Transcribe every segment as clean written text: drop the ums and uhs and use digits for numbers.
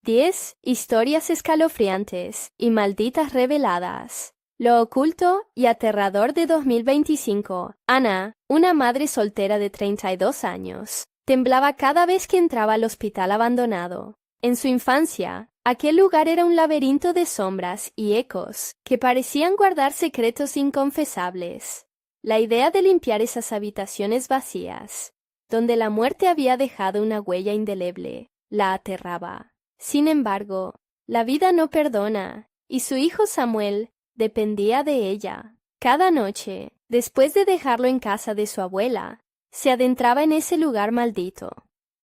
10 historias escalofriantes y malditas reveladas. Lo oculto y aterrador de 2025. Ana, una madre soltera de 32 años, temblaba cada vez que entraba al hospital abandonado. En su infancia, aquel lugar era un laberinto de sombras y ecos que parecían guardar secretos inconfesables. La idea de limpiar esas habitaciones vacías, donde la muerte había dejado una huella indeleble, la aterraba. Sin embargo, la vida no perdona, y su hijo Samuel dependía de ella. Cada noche, después de dejarlo en casa de su abuela, se adentraba en ese lugar maldito,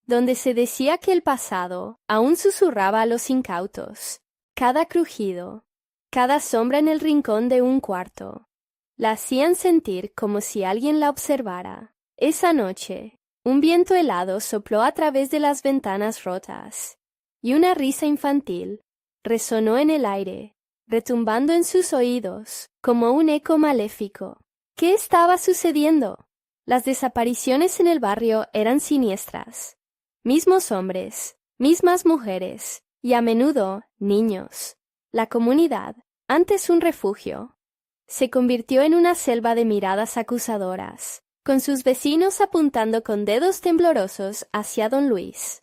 donde se decía que el pasado aún susurraba a los incautos. Cada crujido, cada sombra en el rincón de un cuarto, la hacían sentir como si alguien la observara. Esa noche, un viento helado sopló a través de las ventanas rotas, y una risa infantil resonó en el aire, retumbando en sus oídos como un eco maléfico. ¿Qué estaba sucediendo? Las desapariciones en el barrio eran siniestras. Mismos hombres, mismas mujeres, y a menudo niños. La comunidad, antes un refugio, se convirtió en una selva de miradas acusadoras, con sus vecinos apuntando con dedos temblorosos hacia don Luis.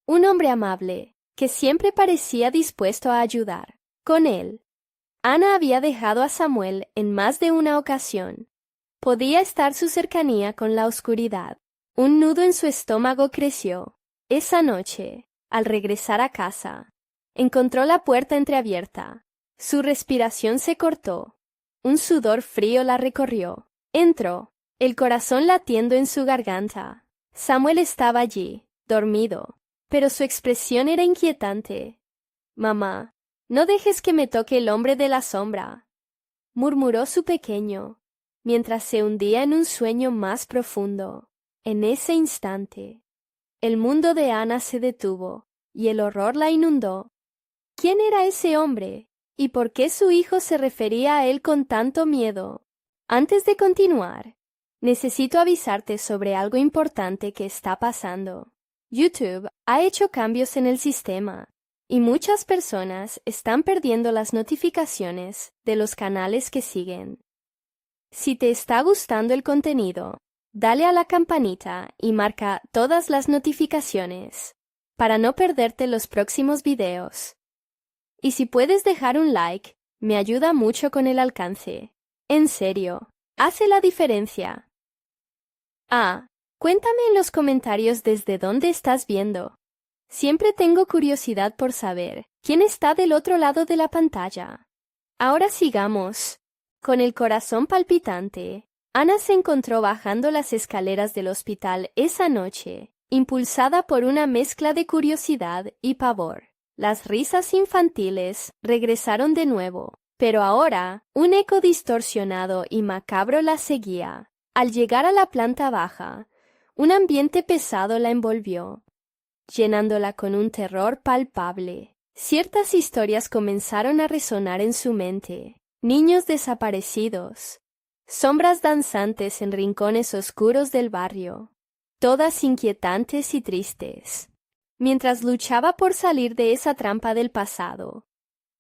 Un hombre amable, que siempre parecía dispuesto a ayudar. Con él, Ana había dejado a Samuel en más de una ocasión. Podía estar su cercanía con la oscuridad. Un nudo en su estómago creció. Esa noche, al regresar a casa, encontró la puerta entreabierta. Su respiración se cortó. Un sudor frío la recorrió. Entró, el corazón latiendo en su garganta. Samuel estaba allí, dormido, pero su expresión era inquietante. «Mamá, no dejes que me toque el hombre de la sombra», murmuró su pequeño, mientras se hundía en un sueño más profundo. En ese instante, el mundo de Ana se detuvo y el horror la inundó. ¿Quién era ese hombre? ¿Y por qué su hijo se refería a él con tanto miedo? Antes de continuar, necesito avisarte sobre algo importante que está pasando. YouTube ha hecho cambios en el sistema, y muchas personas están perdiendo las notificaciones de los canales que siguen. Si te está gustando el contenido, dale a la campanita y marca todas las notificaciones para no perderte los próximos videos. Y si puedes dejar un like, me ayuda mucho con el alcance. En serio, hace la diferencia. Cuéntame en los comentarios desde dónde estás viendo. Siempre tengo curiosidad por saber quién está del otro lado de la pantalla. Ahora sigamos. Con el corazón palpitante, Ana se encontró bajando las escaleras del hospital esa noche, impulsada por una mezcla de curiosidad y pavor. Las risas infantiles regresaron de nuevo, pero ahora un eco distorsionado y macabro la seguía. Al llegar a la planta baja, un ambiente pesado la envolvió, llenándola con un terror palpable. Ciertas historias comenzaron a resonar en su mente. Niños desaparecidos, sombras danzantes en rincones oscuros del barrio, todas inquietantes y tristes. Mientras luchaba por salir de esa trampa del pasado,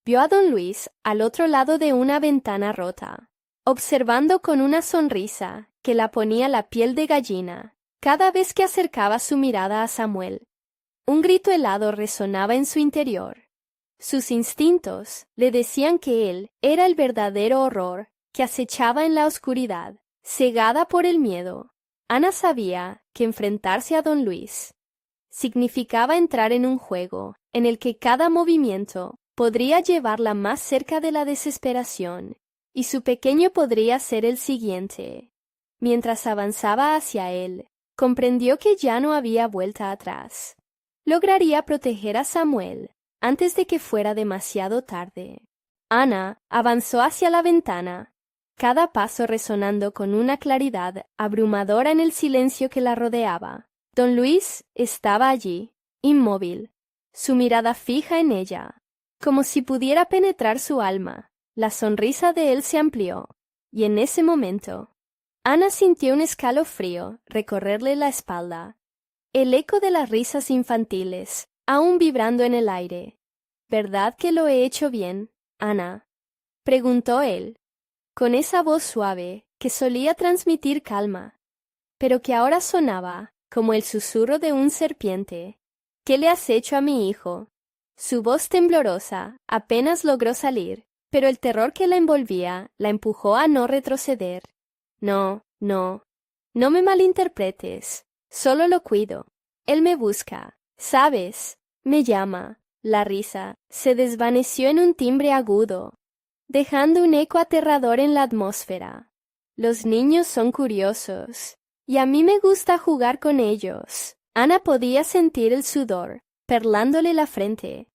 vio a don Luis al otro lado de una ventana rota, observando con una sonrisa que la ponía la piel de gallina cada vez que acercaba su mirada a Samuel. Un grito helado resonaba en su interior. Sus instintos le decían que él era el verdadero horror que acechaba en la oscuridad. Cegada por el miedo, Ana sabía que enfrentarse a don Luis significaba entrar en un juego en el que cada movimiento podría llevarla más cerca de la desesperación, y su pequeño podría ser el siguiente. Mientras avanzaba hacia él, comprendió que ya no había vuelta atrás. Lograría proteger a Samuel antes de que fuera demasiado tarde. Ana avanzó hacia la ventana, cada paso resonando con una claridad abrumadora en el silencio que la rodeaba. Don Luis estaba allí, inmóvil, su mirada fija en ella, como si pudiera penetrar su alma. La sonrisa de él se amplió, y en ese momento, Ana sintió un escalofrío recorrerle la espalda. El eco de las risas infantiles, aún vibrando en el aire, ¿Verdad que lo he hecho bien, Ana?, preguntó él, con esa voz suave que solía transmitir calma, pero que ahora sonaba como el susurro de un serpiente. ¿Qué le has hecho a mi hijo? Su voz temblorosa apenas logró salir, pero el terror que la envolvía la empujó a no retroceder. No, no, no me malinterpretes, solo lo cuido. Él me busca, ¿sabes? Me llama. La risa se desvaneció en un timbre agudo, dejando un eco aterrador en la atmósfera. Los niños son curiosos, y a mí me gusta jugar con ellos. Ana podía sentir el sudor perlándole la frente.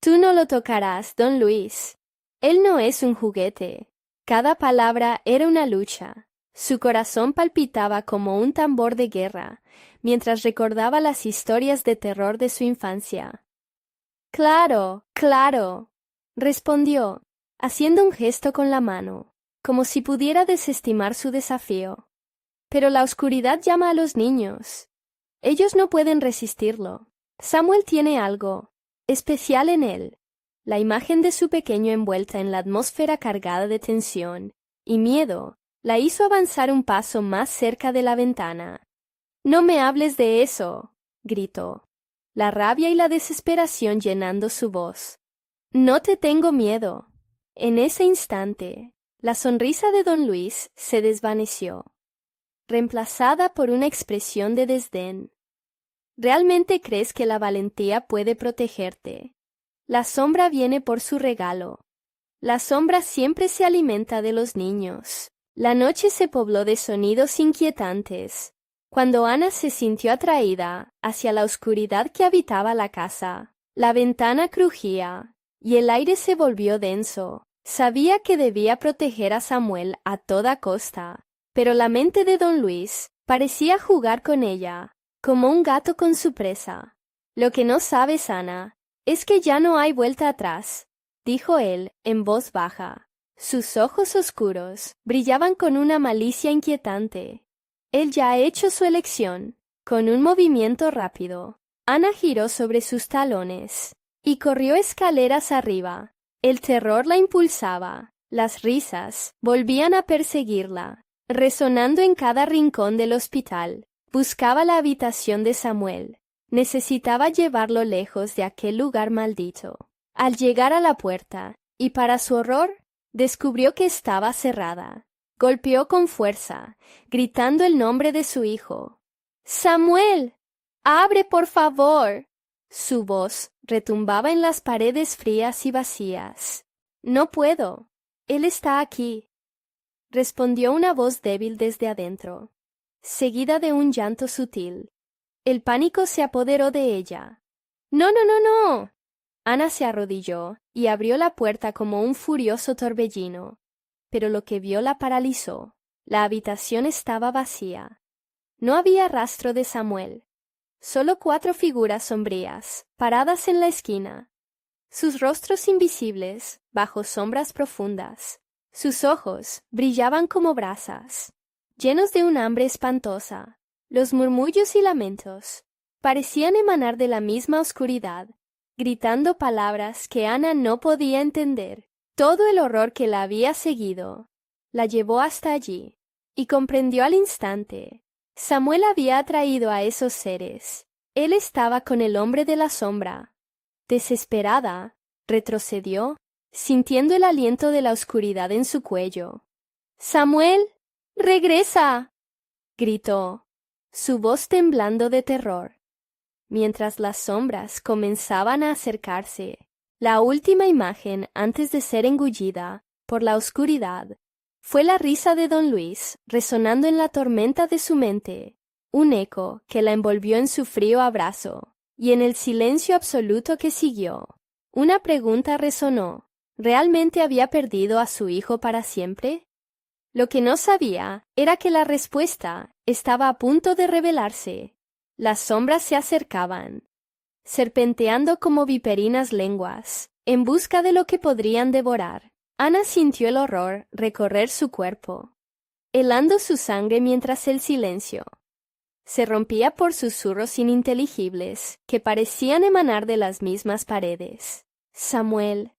Tú no lo tocarás, don Luis. Él no es un juguete. Cada palabra era una lucha. Su corazón palpitaba como un tambor de guerra, mientras recordaba las historias de terror de su infancia. Claro, claro, respondió, haciendo un gesto con la mano, como si pudiera desestimar su desafío. Pero la oscuridad llama a los niños. Ellos no pueden resistirlo. Samuel tiene algo especial en él. La imagen de su pequeño envuelta en la atmósfera cargada de tensión y miedo la hizo avanzar un paso más cerca de la ventana. «No me hables de eso», gritó, la rabia y la desesperación llenando su voz. «No te tengo miedo». En ese instante, la sonrisa de don Luis se desvaneció, reemplazada por una expresión de desdén. ¿Realmente crees que la valentía puede protegerte? La sombra viene por su regalo. La sombra siempre se alimenta de los niños. La noche se pobló de sonidos inquietantes. Cuando Ana se sintió atraída hacia la oscuridad que habitaba la casa, la ventana crujía y el aire se volvió denso. Sabía que debía proteger a Samuel a toda costa, pero la mente de don Luis parecía jugar con ella, como un gato con su presa. «Lo que no sabes, Ana, es que ya no hay vuelta atrás», dijo él en voz baja. Sus ojos oscuros brillaban con una malicia inquietante. Él ya ha hecho su elección. Con un movimiento rápido, Ana giró sobre sus talones y corrió escaleras arriba. El terror la impulsaba. Las risas volvían a perseguirla, resonando en cada rincón del hospital. Buscaba la habitación de Samuel. Necesitaba llevarlo lejos de aquel lugar maldito. Al llegar a la puerta, y para su horror, descubrió que estaba cerrada. Golpeó con fuerza, gritando el nombre de su hijo. «¡Samuel! ¡Abre, por favor!». Su voz retumbaba en las paredes frías y vacías. «No puedo. Él está aquí», respondió una voz débil desde adentro, seguida de un llanto sutil. El pánico se apoderó de ella. «¡No, no, no, no!». Ana se arrodilló y abrió la puerta como un furioso torbellino, pero lo que vio la paralizó. La habitación estaba vacía. No había rastro de Samuel. Solo 4 figuras sombrías, paradas en la esquina. Sus rostros invisibles, bajo sombras profundas. Sus ojos brillaban como brasas, llenos de un hambre espantosa. Los murmullos y lamentos parecían emanar de la misma oscuridad, gritando palabras que Ana no podía entender. Todo el horror que la había seguido la llevó hasta allí, y comprendió al instante. Samuel había atraído a esos seres. Él estaba con el hombre de la sombra. Desesperada, retrocedió, sintiendo el aliento de la oscuridad en su cuello. «¡Samuel! ¡Regresa!», gritó, su voz temblando de terror. Mientras las sombras comenzaban a acercarse, la última imagen antes de ser engullida por la oscuridad fue la risa de don Luis resonando en la tormenta de su mente, un eco que la envolvió en su frío abrazo, y en el silencio absoluto que siguió, una pregunta resonó: ¿realmente había perdido a su hijo para siempre? Lo que no sabía era que la respuesta estaba a punto de revelarse. Las sombras se acercaban, serpenteando como viperinas lenguas, en busca de lo que podrían devorar. Ana sintió el horror recorrer su cuerpo, helando su sangre mientras el silencio se rompía por susurros ininteligibles que parecían emanar de las mismas paredes. Samuel.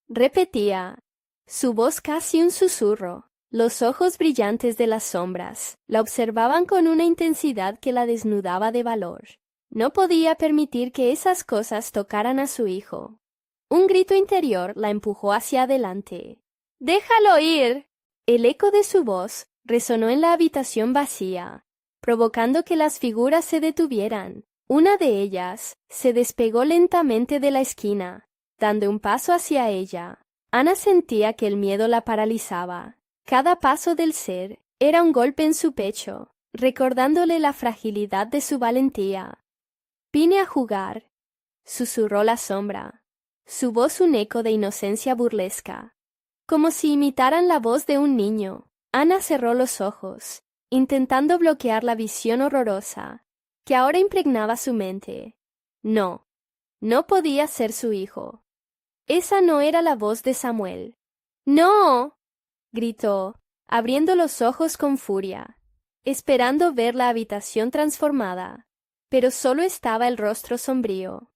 Repetía, su voz casi un susurro. Los ojos brillantes de las sombras la observaban con una intensidad que la desnudaba de valor. No podía permitir que esas cosas tocaran a su hijo. Un grito interior la empujó hacia adelante. ¡Déjalo ir! El eco de su voz resonó en la habitación vacía, provocando que las figuras se detuvieran. Una de ellas se despegó lentamente de la esquina, dando un paso hacia ella. Ana sentía que el miedo la paralizaba. Cada paso del ser era un golpe en su pecho, recordándole la fragilidad de su valentía. «Vine a jugar», susurró la sombra, su voz un eco de inocencia burlesca. Como si imitaran la voz de un niño, Ana cerró los ojos, intentando bloquear la visión horrorosa que ahora impregnaba su mente. No, no podía ser su hijo. Esa no era la voz de Samuel. «¡No!», gritó, abriendo los ojos con furia, esperando ver la habitación transformada, pero solo estaba el rostro sombrío.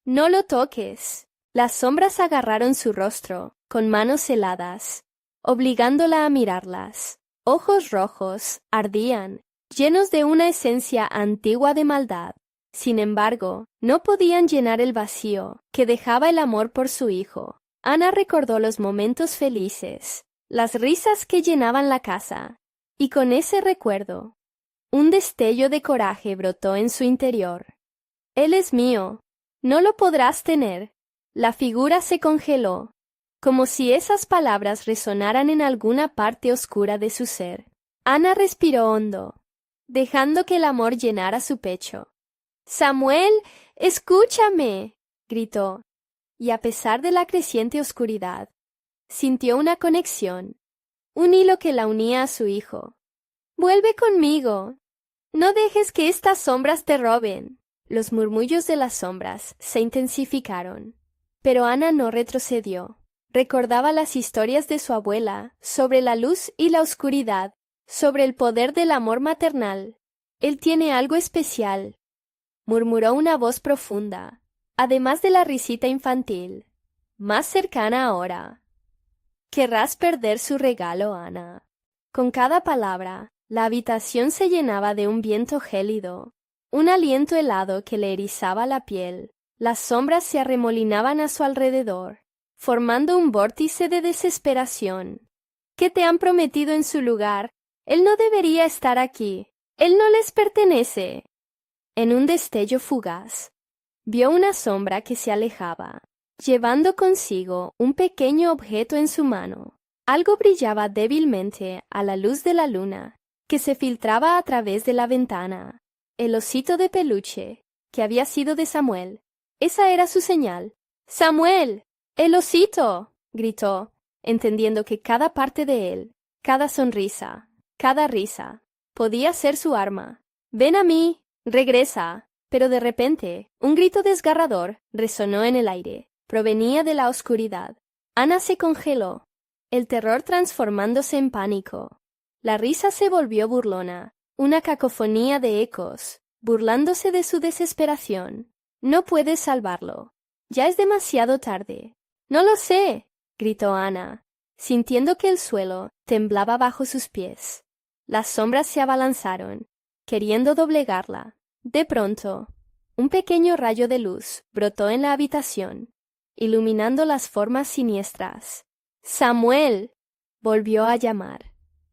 «¡No lo toques!». Las sombras agarraron su rostro con manos heladas, obligándola a mirarlas. Ojos rojos ardían, llenos de una esencia antigua de maldad. Sin embargo, no podían llenar el vacío que dejaba el amor por su hijo. Ana recordó los momentos felices, las risas que llenaban la casa, y con ese recuerdo, un destello de coraje brotó en su interior. «Él es mío, no lo podrás tener». La figura se congeló, como si esas palabras resonaran en alguna parte oscura de su ser. Ana respiró hondo, dejando que el amor llenara su pecho. «¡Samuel, escúchame!», gritó, y a pesar de la creciente oscuridad, sintió una conexión, un hilo que la unía a su hijo. «Vuelve conmigo. No dejes que estas sombras te roben». Los murmullos de las sombras se intensificaron, pero Ana no retrocedió. Recordaba las historias de su abuela sobre la luz y la oscuridad, sobre el poder del amor maternal. «Él tiene algo especial», murmuró una voz profunda, además de la risita infantil, más cercana ahora. «Querrás perder su regalo, Ana». Con cada palabra, la habitación se llenaba de un viento gélido, un aliento helado que le erizaba la piel. Las sombras se arremolinaban a su alrededor, formando un vórtice de desesperación. «¿Qué te han prometido en su lugar? Él no debería estar aquí. Él no les pertenece». En un destello fugaz, vio una sombra que se alejaba, llevando consigo un pequeño objeto en su mano. Algo brillaba débilmente a la luz de la luna, que se filtraba a través de la ventana. El osito de peluche, que había sido de Samuel. Esa era su señal. «¡Samuel! ¡El osito!», gritó, entendiendo que cada parte de él, cada sonrisa, cada risa, podía ser su arma. «Ven a mí, regresa». Pero de repente, un grito desgarrador resonó en el aire. Provenía de la oscuridad. Ana se congeló, el terror transformándose en pánico. La risa se volvió burlona, una cacofonía de ecos, burlándose de su desesperación. «No puedes salvarlo. Ya es demasiado tarde». «No lo sé», gritó Ana, sintiendo que el suelo temblaba bajo sus pies. Las sombras se abalanzaron, queriendo doblegarla. De pronto, un pequeño rayo de luz brotó en la habitación, iluminando las formas siniestras. «¡Samuel!», volvió a llamar,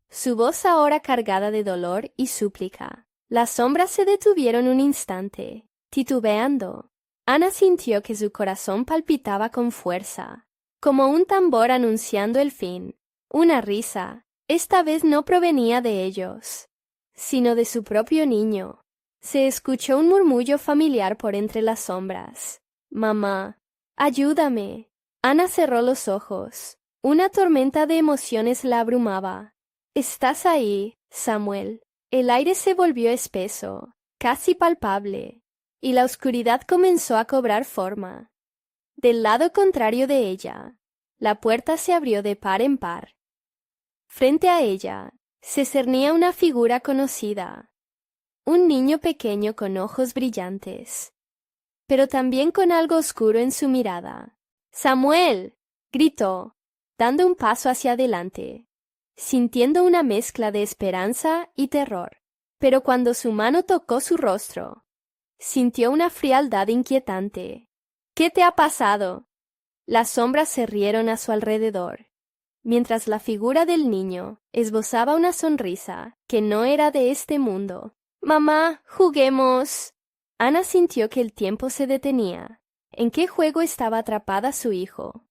su voz ahora cargada de dolor y súplica. Las sombras se detuvieron un instante, titubeando. Ana sintió que su corazón palpitaba con fuerza, como un tambor anunciando el fin. Una risa, esta vez no provenía de ellos, sino de su propio niño. Se escuchó un murmullo familiar por entre las sombras. «Mamá, ayúdame». Ana cerró los ojos. Una tormenta de emociones la abrumaba. «¿Estás ahí, Samuel?». El aire se volvió espeso, casi palpable, y la oscuridad comenzó a cobrar forma. Del lado contrario de ella, la puerta se abrió de par en par. Frente a ella se cernía una figura conocida, un niño pequeño con ojos brillantes, pero también con algo oscuro en su mirada. ¡Samuel!, gritó, dando un paso hacia adelante, sintiendo una mezcla de esperanza y terror. Pero cuando su mano tocó su rostro, sintió una frialdad inquietante. ¿Qué te ha pasado? Las sombras se rieron a su alrededor, mientras la figura del niño esbozaba una sonrisa que no era de este mundo. «Mamá, juguemos». Ana sintió que el tiempo se detenía. ¿En qué juego estaba atrapada su hijo?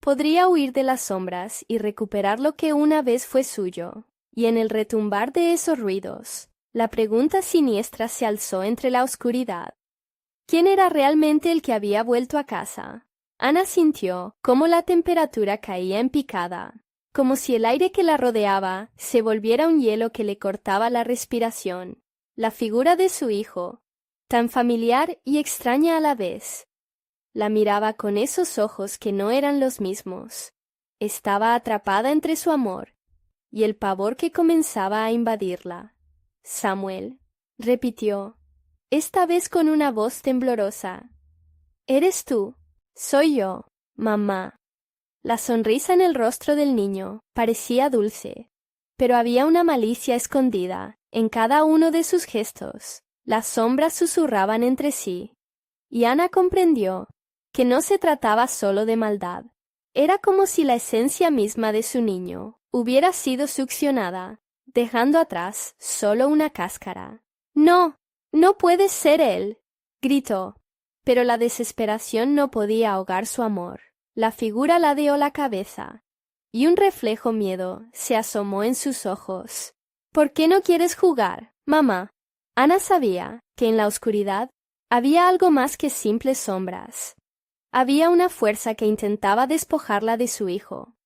Podría huir de las sombras y recuperar lo que una vez fue suyo. Y en el retumbar de esos ruidos, la pregunta siniestra se alzó entre la oscuridad. ¿Quién era realmente el que había vuelto a casa? Ana sintió cómo la temperatura caía en picada, como si el aire que la rodeaba se volviera un hielo que le cortaba la respiración. La figura de su hijo, tan familiar y extraña a la vez, la miraba con esos ojos que no eran los mismos. Estaba atrapada entre su amor y el pavor que comenzaba a invadirla. «Samuel», repitió, esta vez con una voz temblorosa. «¿Eres tú?» «Soy yo, mamá». La sonrisa en el rostro del niño parecía dulce, pero había una malicia escondida en cada uno de sus gestos. Las sombras susurraban entre sí, y Ana comprendió que no se trataba solo de maldad. Era como si la esencia misma de su niño hubiera sido succionada, dejando atrás solo una cáscara. «No, no puede ser él», gritó, pero la desesperación no podía ahogar su amor. La figura ladeó la cabeza, y un reflejo miedo se asomó en sus ojos. «¿Por qué no quieres jugar, mamá?» Ana sabía que en la oscuridad había algo más que simples sombras. Había una fuerza que intentaba despojarla de su hijo,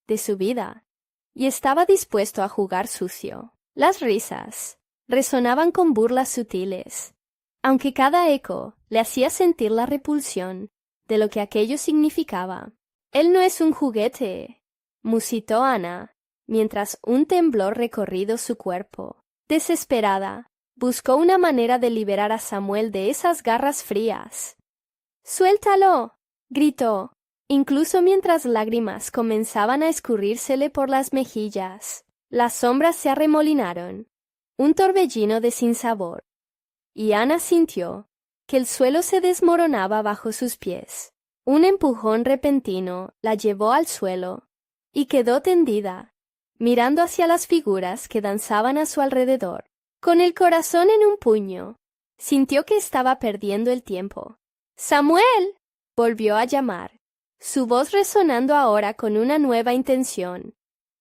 de su vida, y estaba dispuesto a jugar sucio. Las risas resonaban con burlas sutiles, aunque cada eco le hacía sentir la repulsión de lo que aquello significaba. «Él no es un juguete», musitó Ana, mientras un temblor recorrido su cuerpo. Desesperada, buscó una manera de liberar a Samuel de esas garras frías. «¡Suéltalo!», gritó, incluso mientras lágrimas comenzaban a escurrírsele por las mejillas. Las sombras se arremolinaron, un torbellino de sinsabor, y Ana sintió que el suelo se desmoronaba bajo sus pies. Un empujón repentino la llevó al suelo y quedó tendida, mirando hacia las figuras que danzaban a su alrededor. Con el corazón en un puño, sintió que estaba perdiendo el tiempo. «¡Samuel!», volvió a llamar, su voz resonando ahora con una nueva intención.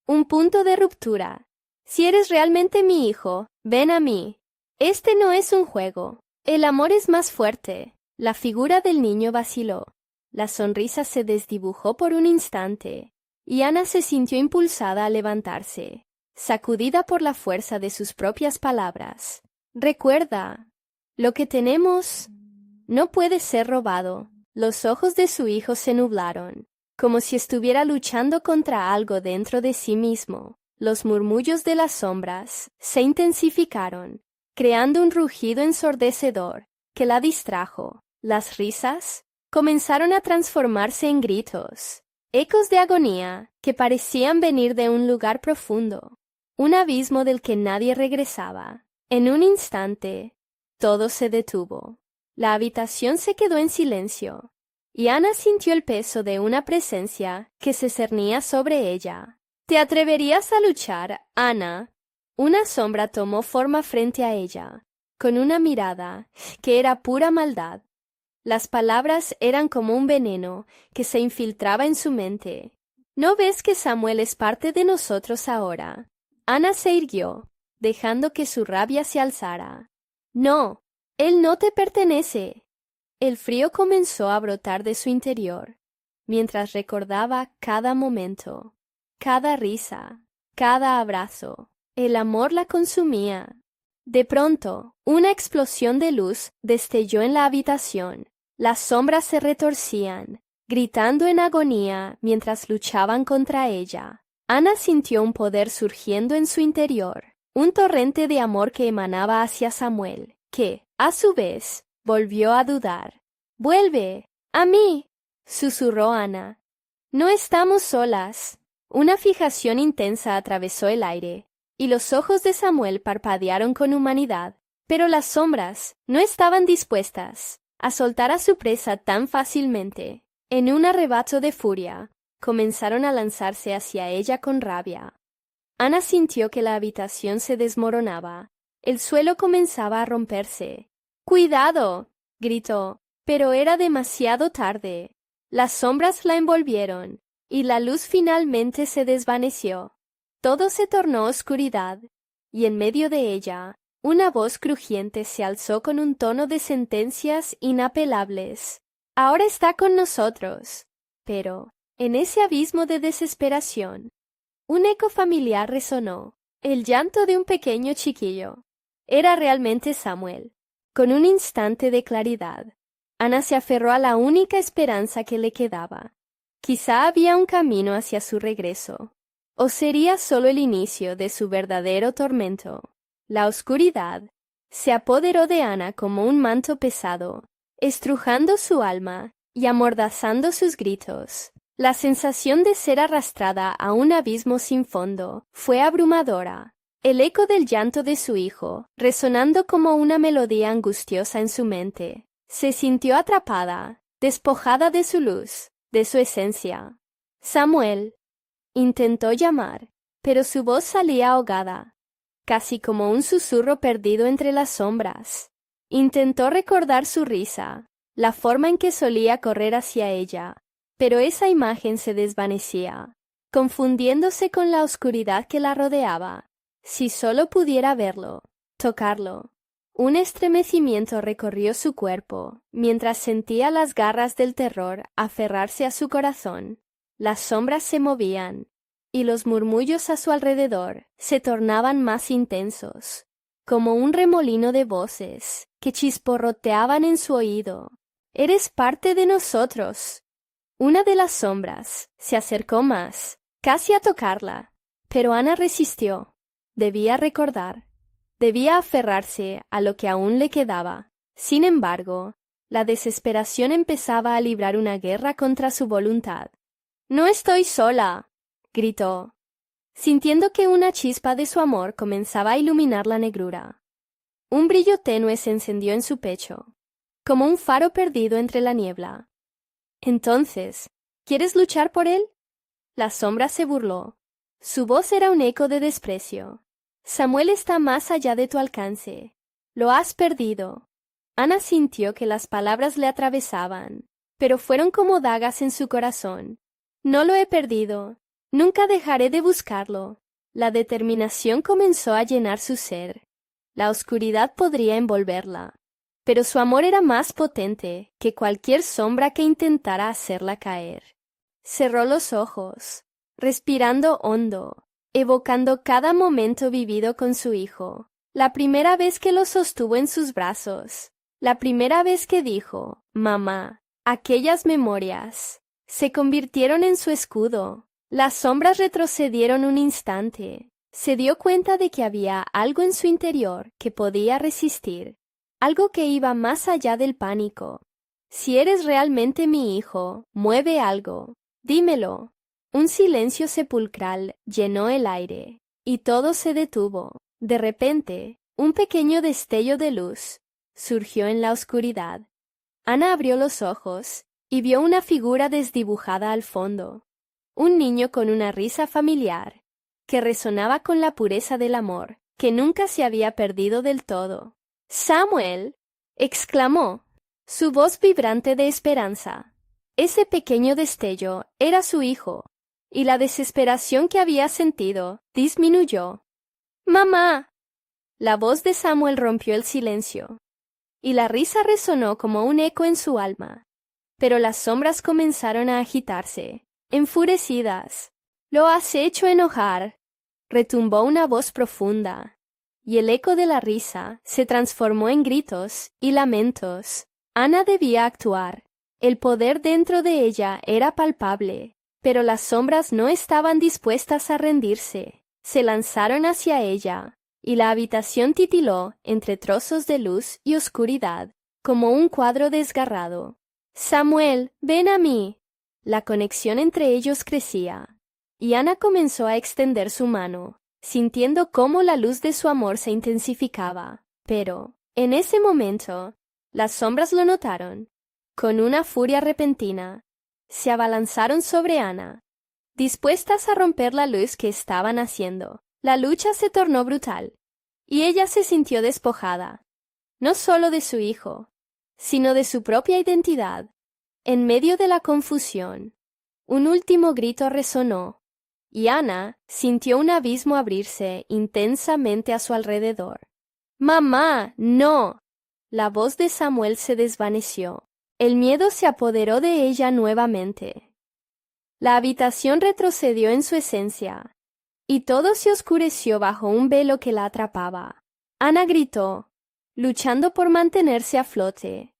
Un punto de ruptura. «Si eres realmente mi hijo, ven a mí. Este no es un juego. El amor es más fuerte». La figura del niño vaciló. La sonrisa se desdibujó por un instante, y Ana se sintió impulsada a levantarse, sacudida por la fuerza de sus propias palabras. «Recuerda, lo que tenemos no puede ser robado». Los ojos de su hijo se nublaron, como si estuviera luchando contra algo dentro de sí mismo. Los murmullos de las sombras se intensificaron, creando un rugido ensordecedor que la distrajo. Las risas comenzaron a transformarse en gritos, ecos de agonía que parecían venir de un lugar profundo, un abismo del que nadie regresaba. En un instante, todo se detuvo. La habitación se quedó en silencio, y Ana sintió el peso de una presencia que se cernía sobre ella. «¿Te atreverías a luchar, Ana?» Una sombra tomó forma frente a ella, con una mirada que era pura maldad. Las palabras eran como un veneno que se infiltraba en su mente. «¿No ves que Samuel es parte de nosotros ahora?» Ana se irguió, dejando que su rabia se alzara. «No, él no te pertenece». El frío comenzó a brotar de su interior, mientras recordaba cada momento, cada risa, cada abrazo. El amor la consumía. De pronto, una explosión de luz destelló en la habitación. Las sombras se retorcían, gritando en agonía mientras luchaban contra ella. Ana sintió un poder surgiendo en su interior, un torrente de amor que emanaba hacia Samuel, que, a su vez, volvió a dudar. «¡Vuelve! ¡A mí!», susurró Ana, No estamos solas. Una fijación intensa atravesó el aire, y los ojos de Samuel parpadearon con humanidad, pero las sombras no estaban dispuestas a soltar a su presa tan fácilmente. En un arrebato de furia, comenzaron a lanzarse hacia ella con rabia. Ana sintió que la habitación se desmoronaba. El suelo comenzaba a romperse. ¡Cuidado!, gritó, pero era demasiado tarde. Las sombras la envolvieron, y la luz finalmente se desvaneció. Todo se tornó oscuridad, y en medio de ella, una voz crujiente se alzó con un tono de sentencias inapelables. Ahora está con nosotros. Pero, en ese abismo de desesperación, un eco familiar resonó, el llanto de un pequeño chiquillo. Era realmente Samuel. Con un instante de claridad, Ana se aferró a la única esperanza que le quedaba. Quizá había un camino hacia su regreso, o sería solo el inicio de su verdadero tormento. La oscuridad se apoderó de Ana como un manto pesado, estrujando su alma y amordazando sus gritos. La sensación de ser arrastrada a un abismo sin fondo fue abrumadora. El eco del llanto de su hijo, resonando como una melodía angustiosa en su mente, se sintió atrapada, despojada de su luz, de su esencia. Samuel intentó llamar, pero su voz salía ahogada, casi como un susurro perdido entre las sombras. Intentó recordar su risa, la forma en que solía correr hacia ella, pero esa imagen se desvanecía, confundiéndose con la oscuridad que la rodeaba. Si solo pudiera verlo, tocarlo. Un estremecimiento recorrió su cuerpo, mientras sentía las garras del terror aferrarse a su corazón. Las sombras se movían, y los murmullos a su alrededor se tornaban más intensos, como un remolino de voces que chisporroteaban en su oído. «Eres parte de nosotros». Una de las sombras se acercó más, casi a tocarla, pero Ana resistió. Debía recordar, debía aferrarse a lo que aún le quedaba. Sin embargo, la desesperación empezaba a librar una guerra contra su voluntad. «No estoy sola», gritó, sintiendo que una chispa de su amor comenzaba a iluminar la negrura. Un brillo tenue se encendió en su pecho, como un faro perdido entre la niebla. «Entonces, ¿quieres luchar por él?». La sombra se burló. Su voz era un eco de desprecio. «Samuel está más allá de tu alcance. Lo has perdido». Ana sintió que las palabras le atravesaban, pero fueron como dagas en su corazón. «No lo he perdido. Nunca dejaré de buscarlo». La determinación comenzó a llenar su ser. La oscuridad podría envolverla, pero su amor era más potente que cualquier sombra que intentara hacerla caer. Cerró los ojos, respirando hondo, evocando cada momento vivido con su hijo. La primera vez que lo sostuvo en sus brazos, la primera vez que dijo, «Mamá». Aquellas memorias se convirtieron en su escudo. Las sombras retrocedieron un instante. Se dio cuenta de que había algo en su interior que podía resistir, algo que iba más allá del pánico. «Si eres realmente mi hijo, mueve algo. Dímelo». Un silencio sepulcral llenó el aire, y todo se detuvo. De repente, un pequeño destello de luz surgió en la oscuridad. Ana abrió los ojos y vio una figura desdibujada al fondo. Un niño con una risa familiar, que resonaba con la pureza del amor, que nunca se había perdido del todo. «¡Samuel!», exclamó, su voz vibrante de esperanza. Ese pequeño destello era su hijo, y la desesperación que había sentido disminuyó. «¡Mamá!». La voz de Samuel rompió el silencio, y la risa resonó como un eco en su alma. Pero las sombras comenzaron a agitarse, enfurecidas. «Lo has hecho enojar», retumbó una voz profunda, y el eco de la risa se transformó en gritos y lamentos. Ana debía actuar. El poder dentro de ella era palpable, pero las sombras no estaban dispuestas a rendirse. Se lanzaron hacia ella, y la habitación titiló entre trozos de luz y oscuridad, como un cuadro desgarrado. «Samuel, ven a mí». La conexión entre ellos crecía, y Ana comenzó a extender su mano, sintiendo cómo la luz de su amor se intensificaba. Pero, en ese momento, las sombras lo notaron. Con una furia repentina, se abalanzaron sobre Ana, dispuestas a romper la luz que estaban haciendo. La lucha se tornó brutal, y ella se sintió despojada, no solo de su hijo, sino de su propia identidad. En medio de la confusión, un último grito resonó, y Ana sintió un abismo abrirse intensamente a su alrededor. ¡Mamá, no! La voz de Samuel se desvaneció. El miedo se apoderó de ella nuevamente. La habitación retrocedió en su esencia, y todo se oscureció bajo un velo que la atrapaba. Ana gritó, luchando por mantenerse a flote,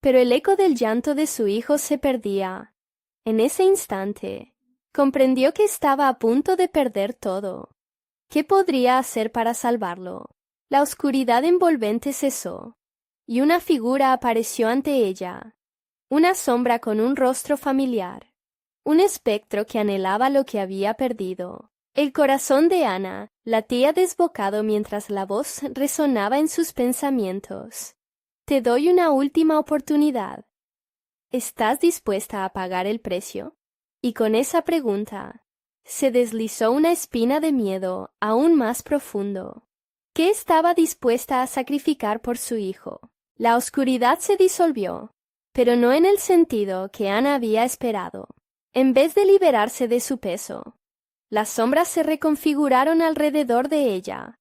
pero el eco del llanto de su hijo se perdía. En ese instante, comprendió que estaba a punto de perder todo. ¿Qué podría hacer para salvarlo? La oscuridad envolvente cesó, y una figura apareció ante ella, una sombra con un rostro familiar, un espectro que anhelaba lo que había perdido. El corazón de Ana latía desbocado mientras la voz resonaba en sus pensamientos. Te doy una última oportunidad. ¿Estás dispuesta a pagar el precio? Y con esa pregunta, se deslizó una espina de miedo aún más profundo. ¿Qué estaba dispuesta a sacrificar por su hijo? La oscuridad se disolvió, pero no en el sentido que Ana había esperado. En vez de liberarse de su peso, las sombras se reconfiguraron alrededor de ella,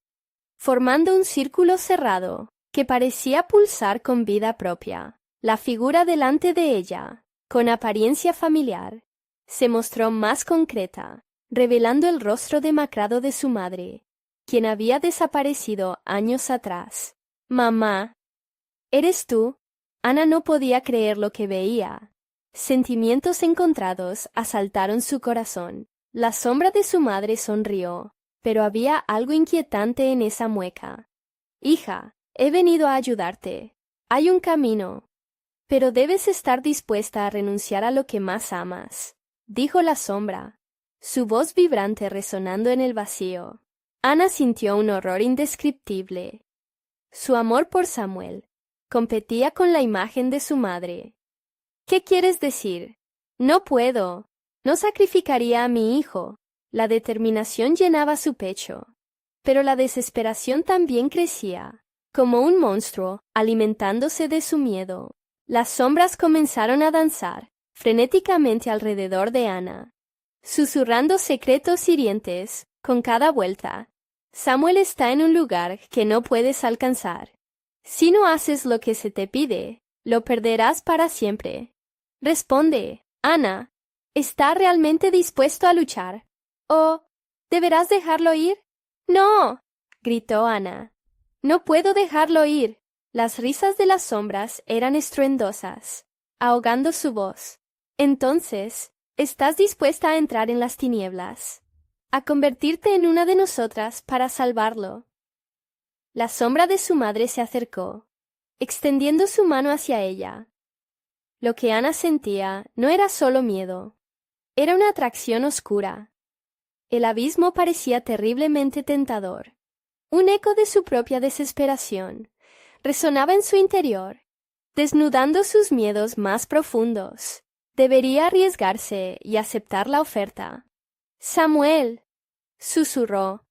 formando un círculo cerrado que parecía pulsar con vida propia. La figura delante de ella, con apariencia familiar, se mostró más concreta, revelando el rostro demacrado de su madre, quien había desaparecido años atrás. «Mamá, ¿eres tú?» Ana no podía creer lo que veía. Sentimientos encontrados asaltaron su corazón. La sombra de su madre sonrió, pero había algo inquietante en esa mueca. «Hija, he venido a ayudarte. Hay un camino, pero debes estar dispuesta a renunciar a lo que más amas», dijo la sombra, su voz vibrante resonando en el vacío. Ana sintió un horror indescriptible. Su amor por Samuel competía con la imagen de su madre. «¿Qué quieres decir?» «No puedo. No sacrificaría a mi hijo». La determinación llenaba su pecho, pero la desesperación también crecía, como un monstruo alimentándose de su miedo. Las sombras comenzaron a danzar frenéticamente alrededor de Ana, susurrando secretos hirientes con cada vuelta. «Samuel está en un lugar que no puedes alcanzar. Si no haces lo que se te pide, lo perderás para siempre. Responde, Ana, ¿está realmente dispuesto a luchar? ¿O deberás dejarlo ir?» «No», gritó Ana. «No puedo dejarlo ir». Las risas de las sombras eran estruendosas, ahogando su voz. «Entonces, ¿estás dispuesta a entrar en las tinieblas? ¿A convertirte en una de nosotras para salvarlo?» La sombra de su madre se acercó, extendiendo su mano hacia ella. Lo que Ana sentía no era solo miedo, era una atracción oscura. El abismo parecía terriblemente tentador. Un eco de su propia desesperación resonaba en su interior, desnudando sus miedos más profundos. Debería arriesgarse y aceptar la oferta. «Samuel», susurró,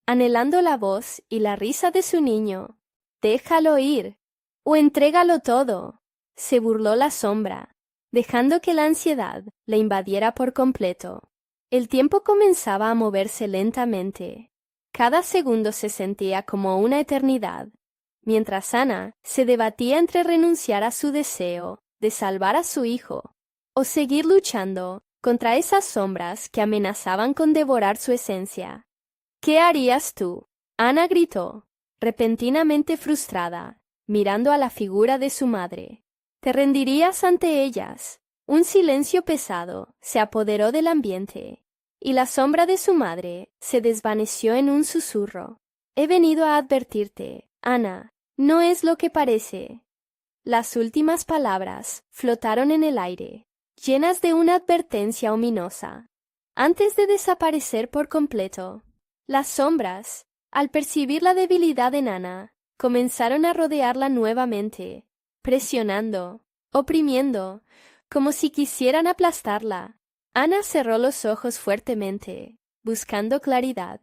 anhelando la voz y la risa de su niño. «Déjalo ir, o entrégalo todo», se burló la sombra, dejando que la ansiedad le invadiera por completo. El tiempo comenzaba a moverse lentamente. Cada segundo se sentía como una eternidad, mientras Ana se debatía entre renunciar a su deseo de salvar a su hijo o seguir luchando contra esas sombras que amenazaban con devorar su esencia. «¿Qué harías tú?», Ana gritó, repentinamente frustrada, mirando a la figura de su madre. «¿Te rendirías ante ellas?» Un silencio pesado se apoderó del ambiente, y la sombra de su madre se desvaneció en un susurro. «He venido a advertirte, Ana, no es lo que parece». Las últimas palabras flotaron en el aire, llenas de una advertencia ominosa. Antes de desaparecer por completo, las sombras, al percibir la debilidad en Ana, comenzaron a rodearla nuevamente, presionando, oprimiendo, como si quisieran aplastarla. Ana cerró los ojos fuertemente, buscando claridad.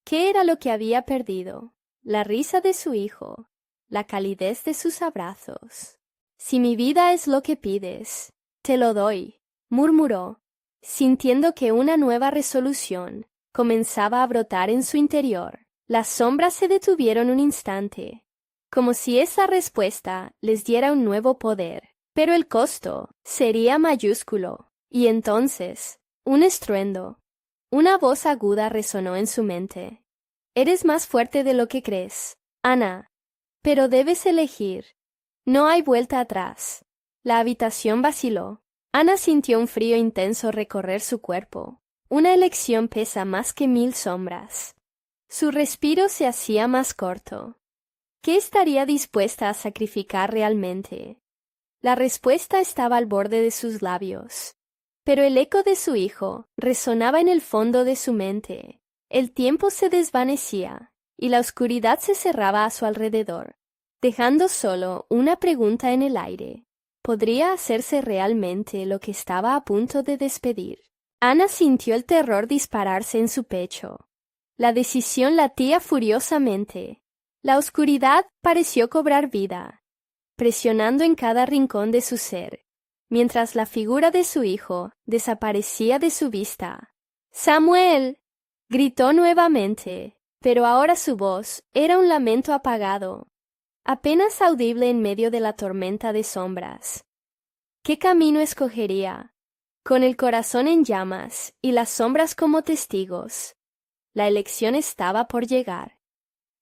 ¿Qué era lo que había perdido? La risa de su hijo, la calidez de sus abrazos. Si mi vida es lo que pides, te lo doy, murmuró, sintiendo que una nueva resolución comenzaba a brotar en su interior. Las sombras se detuvieron un instante, como si esa respuesta les diera un nuevo poder, pero el costo sería mayúsculo. Y entonces, un estruendo. Una voz aguda resonó en su mente. Eres más fuerte de lo que crees, Ana, pero debes elegir. No hay vuelta atrás. La habitación vaciló. Ana sintió un frío intenso recorrer su cuerpo. Una elección pesa más que 1000 sombras. Su respiro se hacía más corto. ¿Qué estaría dispuesta a sacrificar realmente? La respuesta estaba al borde de sus labios, pero el eco de su hijo resonaba en el fondo de su mente. El tiempo se desvanecía y la oscuridad se cerraba a su alrededor, dejando solo una pregunta en el aire. ¿Podría hacerse realmente lo que estaba a punto de despedir? Ana sintió el terror dispararse en su pecho. La decisión latía furiosamente. La oscuridad pareció cobrar vida, presionando en cada rincón de su ser, mientras la figura de su hijo desaparecía de su vista. ¡Samuel! Gritó nuevamente, pero ahora su voz era un lamento apagado, apenas audible en medio de la tormenta de sombras. ¿Qué camino escogería? Con el corazón en llamas y las sombras como testigos, la elección estaba por llegar.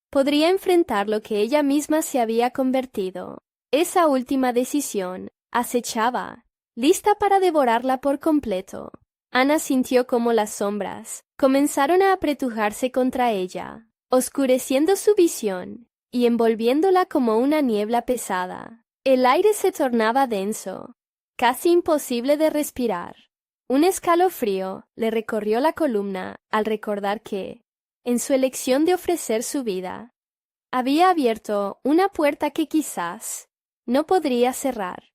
Podría enfrentar lo que ella misma se había convertido. Esa última decisión acechaba, lista para devorarla por completo. Ana sintió cómo las sombras comenzaron a apretujarse contra ella, oscureciendo su visión y envolviéndola como una niebla pesada. El aire se tornaba denso, casi imposible de respirar. Un escalofrío le recorrió la columna al recordar que, en su elección de ofrecer su vida, había abierto una puerta que quizás no podría cerrar.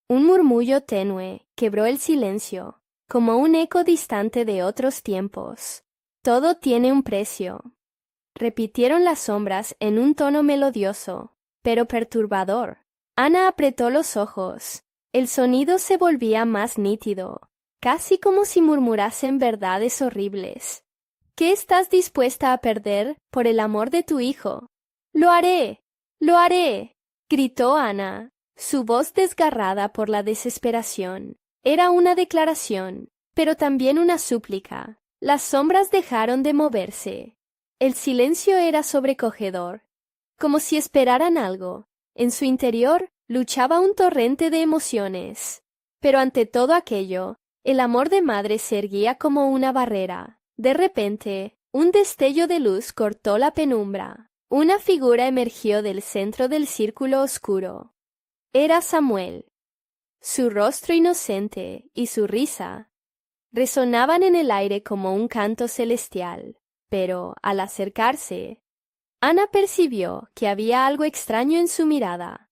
Un murmullo tenue quebró el silencio, como un eco distante de otros tiempos. Todo tiene un precio. Repitieron las sombras en un tono melodioso, pero perturbador. Ana apretó los ojos. El sonido se volvía más nítido, casi como si murmurasen verdades horribles. ¿Qué estás dispuesta a perder por el amor de tu hijo? ¡Lo haré! ¡Lo haré!, gritó Ana, su voz desgarrada por la desesperación. Era una declaración, pero también una súplica. Las sombras dejaron de moverse. El silencio era sobrecogedor, como si esperaran algo. En su interior luchaba un torrente de emociones, pero ante todo aquello, el amor de madre se erguía como una barrera. De repente, un destello de luz cortó la penumbra. Una figura emergió del centro del círculo oscuro. Era Samuel. Su rostro inocente y su risa resonaban en el aire como un canto celestial, pero al acercarse, Ana percibió que había algo extraño en su mirada,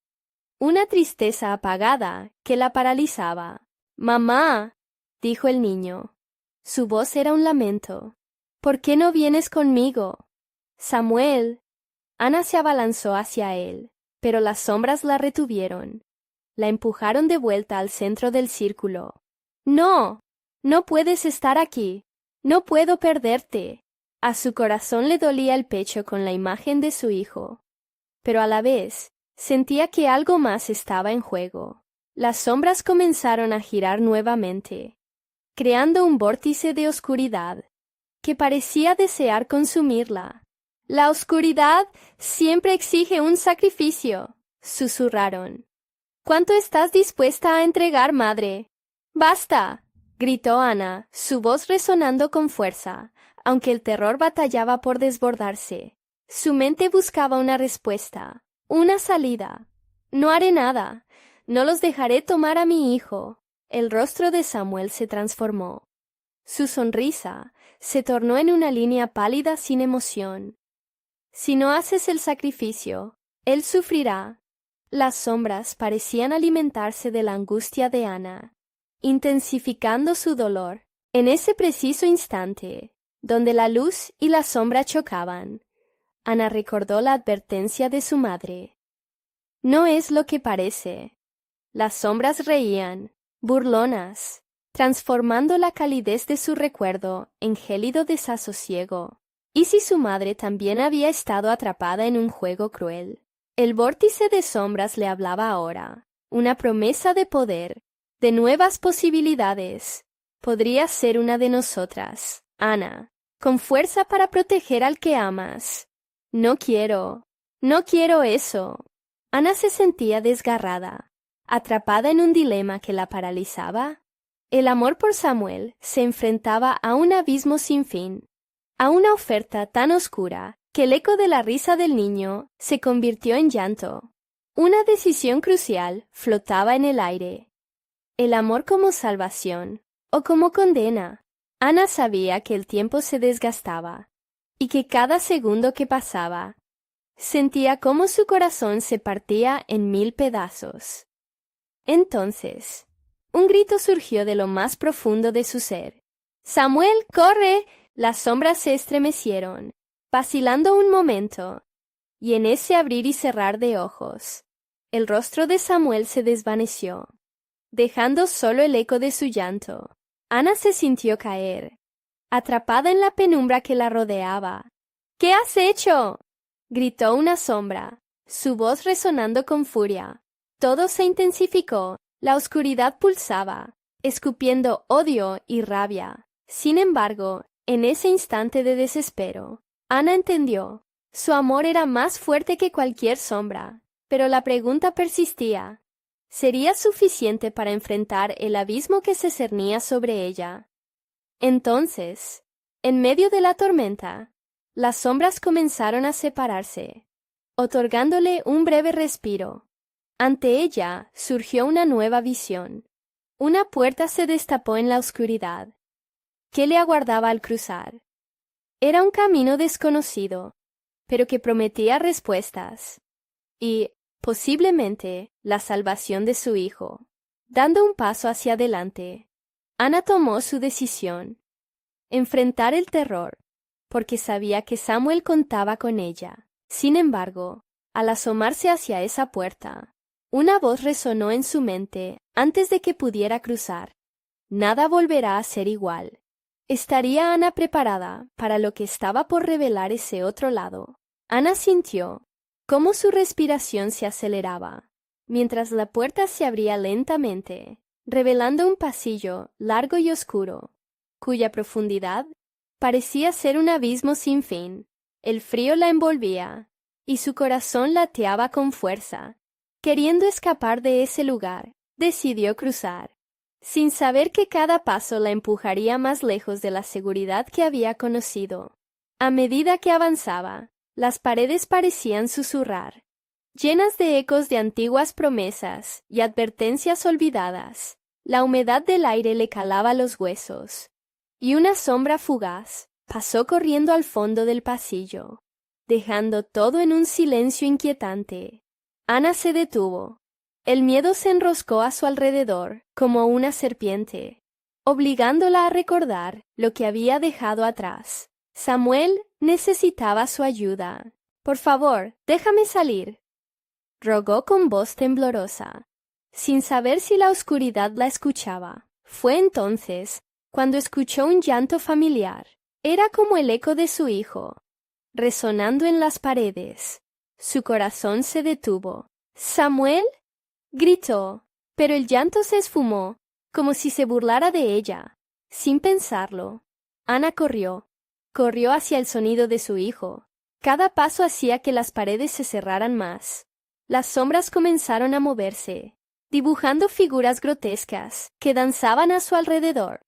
una tristeza apagada que la paralizaba. «Mamá», dijo el niño. Su voz era un lamento. «¿Por qué no vienes conmigo?» «Samuel». Ana se abalanzó hacia él, pero las sombras la retuvieron. La empujaron de vuelta al centro del círculo. «No, no puedes estar aquí. No puedo perderte». A su corazón le dolía el pecho con la imagen de su hijo, pero a la vez sentía que algo más estaba en juego. Las sombras comenzaron a girar nuevamente, creando un vórtice de oscuridad que parecía desear consumirla. «La oscuridad siempre exige un sacrificio», susurraron. «¿Cuánto estás dispuesta a entregar, madre?» «Basta», gritó Ana, su voz resonando con fuerza, aunque el terror batallaba por desbordarse. Su mente buscaba una respuesta, una salida. «No haré nada. No los dejaré tomar a mi hijo. El rostro de Samuel se transformó. Su sonrisa se tornó en una línea pálida sin emoción. Si no haces el sacrificio, él sufrirá. Las sombras parecían alimentarse de la angustia de Ana, intensificando su dolor. En ese preciso instante, donde la luz y la sombra chocaban, Ana recordó la advertencia de su madre. No es lo que parece. Las sombras reían, burlonas, transformando la calidez de su recuerdo en gélido desasosiego. ¿Y si su madre también había estado atrapada en un juego cruel? El vórtice de sombras le hablaba ahora, una promesa de poder, de nuevas posibilidades. Podría ser una de nosotras, Ana, con fuerza para proteger al que amas. No quiero eso. Ana se sentía desgarrada, atrapada en un dilema que la paralizaba. El amor por Samuel se enfrentaba a un abismo sin fin, a una oferta tan oscura que el eco de la risa del niño se convirtió en llanto. Una decisión crucial flotaba en el aire. El amor como salvación o como condena. Ana sabía que el tiempo se desgastaba y que cada segundo que pasaba sentía cómo su corazón se partía en 1000 pedazos. Entonces, un grito surgió de lo más profundo de su ser. ¡Samuel, corre! Las sombras se estremecieron, vacilando un momento, y en ese abrir y cerrar de ojos, el rostro de Samuel se desvaneció, dejando solo el eco de su llanto. Ana se sintió caer, atrapada en la penumbra que la rodeaba. ¿Qué has hecho?, gritó una sombra, su voz resonando con furia. Todo se intensificó, la oscuridad pulsaba, escupiendo odio y rabia. Sin embargo, en ese instante de desespero, Ana entendió. Su amor era más fuerte que cualquier sombra, pero la pregunta persistía. ¿Sería suficiente para enfrentar el abismo que se cernía sobre ella? Entonces, en medio de la tormenta, las sombras comenzaron a separarse, otorgándole un breve respiro. Ante ella surgió una nueva visión. Una puerta se destapó en la oscuridad. ¿Qué le aguardaba al cruzar? Era un camino desconocido, pero que prometía respuestas y, posiblemente, la salvación de su hijo. Dando un paso hacia adelante, Ana tomó su decisión: enfrentar el terror, porque sabía que Samuel contaba con ella. Sin embargo, al asomarse hacia esa puerta, una voz resonó en su mente antes de que pudiera cruzar. Nada volverá a ser igual. ¿Estaría Ana preparada para lo que estaba por revelar ese otro lado? Ana sintió cómo su respiración se aceleraba, mientras la puerta se abría lentamente, revelando un pasillo largo y oscuro, cuya profundidad parecía ser un abismo sin fin. El frío la envolvía, y su corazón lateaba con fuerza. Queriendo escapar de ese lugar, decidió cruzar, sin saber que cada paso la empujaría más lejos de la seguridad que había conocido. A medida que avanzaba, las paredes parecían susurrar, llenas de ecos de antiguas promesas y advertencias olvidadas. La humedad del aire le calaba los huesos, y una sombra fugaz pasó corriendo al fondo del pasillo, dejando todo en un silencio inquietante. Ana se detuvo. El miedo se enroscó a su alrededor como una serpiente, obligándola a recordar lo que había dejado atrás. Samuel necesitaba su ayuda. «Por favor, déjame salir», rogó con voz temblorosa, sin saber si la oscuridad la escuchaba. Fue entonces cuando escuchó un llanto familiar. Era como el eco de su hijo, resonando en las paredes. Su corazón se detuvo. «¿Samuel?», gritó, pero el llanto se esfumó, como si se burlara de ella. Sin pensarlo, Ana corrió hacia el sonido de su hijo. Cada paso hacía que las paredes se cerraran más. Las sombras comenzaron a moverse, dibujando figuras grotescas que danzaban a su alrededor.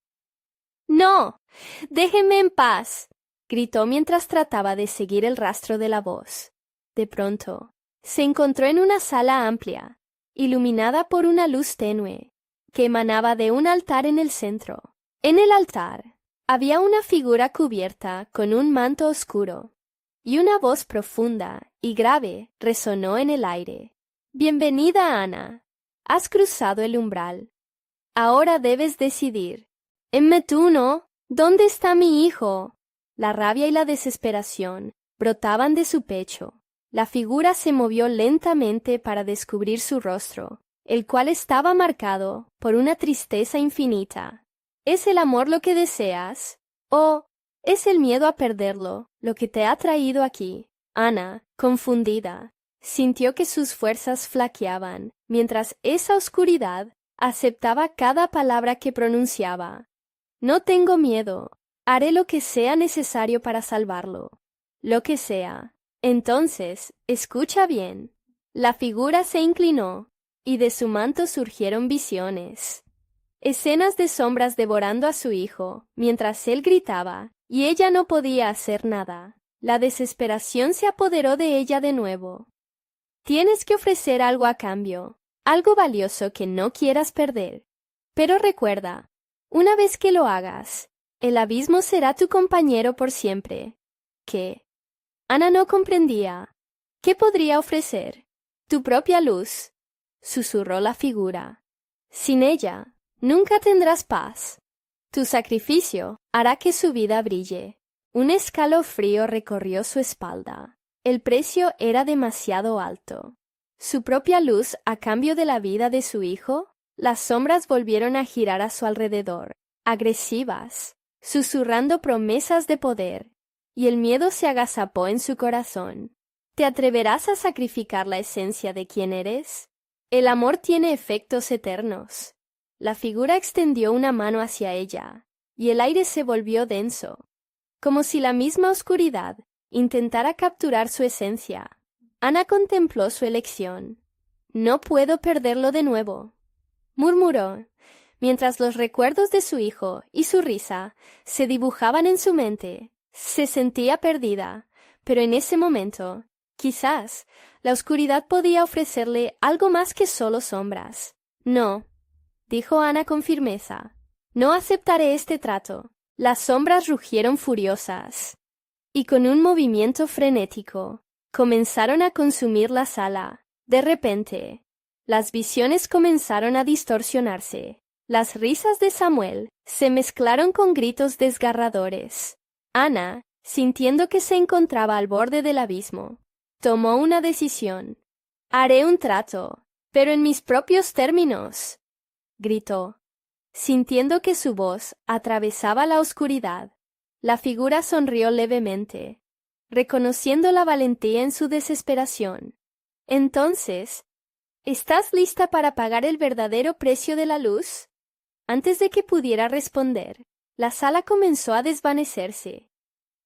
«¡No! ¡Déjenme en paz!», gritó mientras trataba de seguir el rastro de la voz. De pronto, se encontró en una sala amplia, iluminada por una luz tenue. que emanaba de un altar en el centro. En el altar había una figura cubierta con un manto oscuro, y una voz profunda y grave resonó en el aire. «Bienvenida, Ana. Has cruzado el umbral. Ahora debes decidir. Emmetuno, ¿dónde está mi hijo?» La rabia y la desesperación brotaban de su pecho. La figura se movió lentamente para descubrir su rostro, el cual estaba marcado por una tristeza infinita. ¿Es el amor lo que deseas? ¿O es el miedo a perderlo lo que te ha traído aquí? Ana, confundida, sintió que sus fuerzas flaqueaban, mientras esa oscuridad aceptaba cada palabra que pronunciaba. «No tengo miedo. Haré lo que sea necesario para salvarlo. Lo que sea. Entonces, escucha bien». La figura se inclinó, y de su manto surgieron visiones. Escenas de sombras devorando a su hijo, mientras él gritaba, y ella no podía hacer nada. La desesperación se apoderó de ella de nuevo. «Tienes que ofrecer algo a cambio, algo valioso que no quieras perder. Pero recuerda, una vez que lo hagas, el abismo será tu compañero por siempre». ¿Qué? Ana no comprendía. ¿Qué podría ofrecer? «Tu propia luz», susurró la figura. «Sin ella, nunca tendrás paz. Tu sacrificio hará que su vida brille». Un escalofrío recorrió su espalda. El precio era demasiado alto. ¿Su propia luz a cambio de la vida de su hijo? Las sombras volvieron a girar a su alrededor, agresivas, susurrando promesas de poder, y el miedo se agazapó en su corazón. ¿Te atreverás a sacrificar la esencia de quién eres? El amor tiene efectos eternos. La figura extendió una mano hacia ella, y el aire se volvió denso, como si la misma oscuridad intentara capturar su esencia. Ana contempló su elección. «No puedo perderlo de nuevo», murmuró, mientras los recuerdos de su hijo y su risa se dibujaban en su mente. Se sentía perdida, pero en ese momento, quizás, la oscuridad podía ofrecerle algo más que solo sombras. «No», dijo Ana con firmeza, «no aceptaré este trato». Las sombras rugieron furiosas, y con un movimiento frenético, comenzaron a consumir la sala. De repente, las visiones comenzaron a distorsionarse. Las risas de Samuel se mezclaron con gritos desgarradores. Ana, sintiendo que se encontraba al borde del abismo, tomó una decisión. «Haré un trato, pero en mis propios términos», gritó. Sintiendo que su voz atravesaba la oscuridad, la figura sonrió levemente, reconociendo la valentía en su desesperación. «Entonces, ¿estás lista para pagar el verdadero precio de la luz?» Antes de que pudiera responder, la sala comenzó a desvanecerse,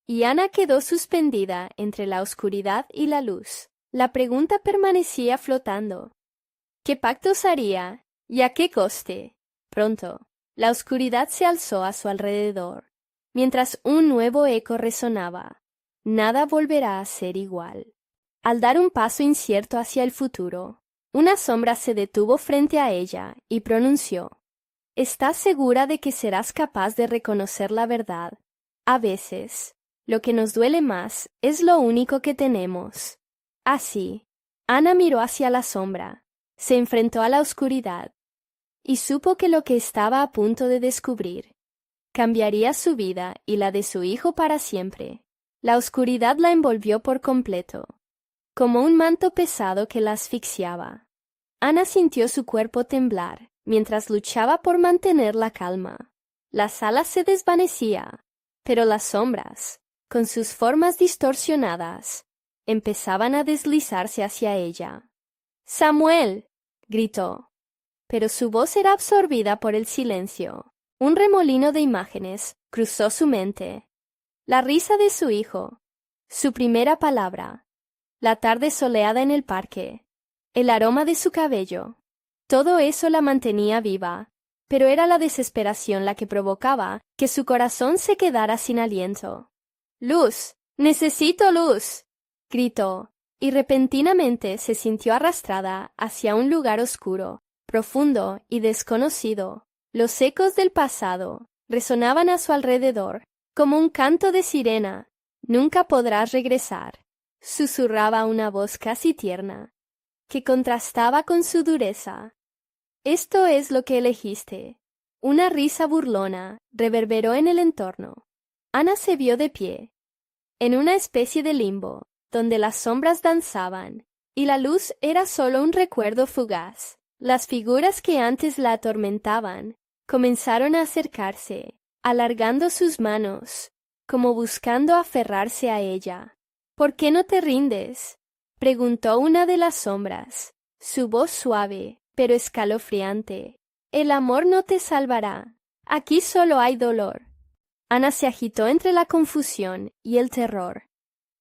y Ana quedó suspendida entre la oscuridad y la luz. La pregunta permanecía flotando. ¿Qué pactos haría y a qué coste? Pronto, la oscuridad se alzó a su alrededor, mientras un nuevo eco resonaba. Nada volverá a ser igual. Al dar un paso incierto hacia el futuro, una sombra se detuvo frente a ella y pronunció: «¿Estás segura de que serás capaz de reconocer la verdad? A veces, lo que nos duele más es lo único que tenemos». Así, Ana miró hacia la sombra, se enfrentó a la oscuridad, y supo que lo que estaba a punto de descubrir cambiaría su vida y la de su hijo para siempre. La oscuridad la envolvió por completo, como un manto pesado que la asfixiaba. Ana sintió su cuerpo temblar mientras luchaba por mantener la calma. La sala se desvanecía, pero las sombras, con sus formas distorsionadas, empezaban a deslizarse hacia ella. «¡Samuel!», gritó, pero su voz era absorbida por el silencio. Un remolino de imágenes cruzó su mente. La risa de su hijo, su primera palabra, la tarde soleada en el parque, el aroma de su cabello. Todo eso la mantenía viva, pero era la desesperación la que provocaba que su corazón se quedara sin aliento. «¡Luz! ¡Necesito luz!», gritó, y repentinamente se sintió arrastrada hacia un lugar oscuro, profundo y desconocido. Los ecos del pasado resonaban a su alrededor, como un canto de sirena. Nunca podrás regresar, susurraba una voz casi tierna, que contrastaba con su dureza. Esto es lo que elegiste. Una risa burlona reverberó en el entorno. Ana se vio de pie, en una especie de limbo, donde las sombras danzaban, y la luz era solo un recuerdo fugaz. Las figuras que antes la atormentaban comenzaron a acercarse, alargando sus manos, como buscando aferrarse a ella. ¿Por qué no te rindes?, preguntó una de las sombras, su voz suave, pero escalofriante. El amor no te salvará. Aquí solo hay dolor. Ana se agitó entre la confusión y el terror,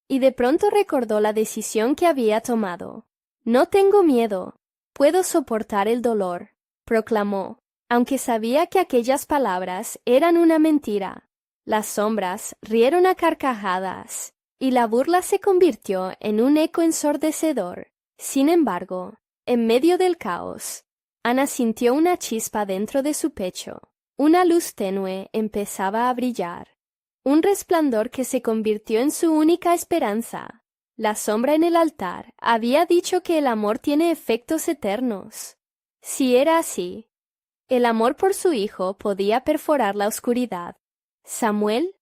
y de pronto recordó la decisión que había tomado. No tengo miedo, puedo soportar el dolor, proclamó, aunque sabía que aquellas palabras eran una mentira. Las sombras rieron a carcajadas, y la burla se convirtió en un eco ensordecedor. Sin embargo, en medio del caos, Ana sintió una chispa dentro de su pecho. Una luz tenue empezaba a brillar, un resplandor que se convirtió en su única esperanza. La sombra en el altar había dicho que el amor tiene efectos eternos. Si era así, el amor por su hijo podía perforar la oscuridad. ¿Samuel?